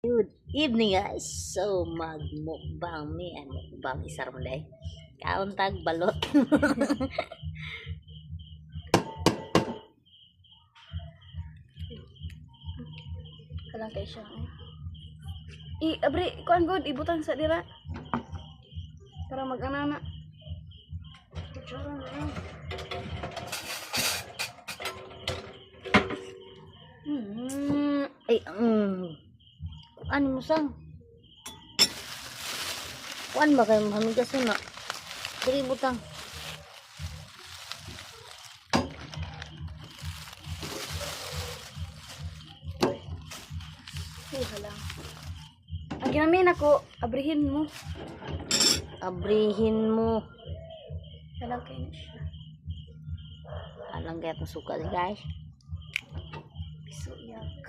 Good evening guys. So magmukbang mi ano mukbang isar mo day. Kauntag balot. Kalang kay siya. Abri, kuan god, ibutang sa dira. Para mag-anana. Kutsara na lang. Ay, ano mo sang? Kuan ba kayo hamigas na? Diri butang. Halang. Ang ginamin ako, abrihin mo. Abrihin mo. Kalang kay na siya. Alang kaya itong suka guys. Piso yak.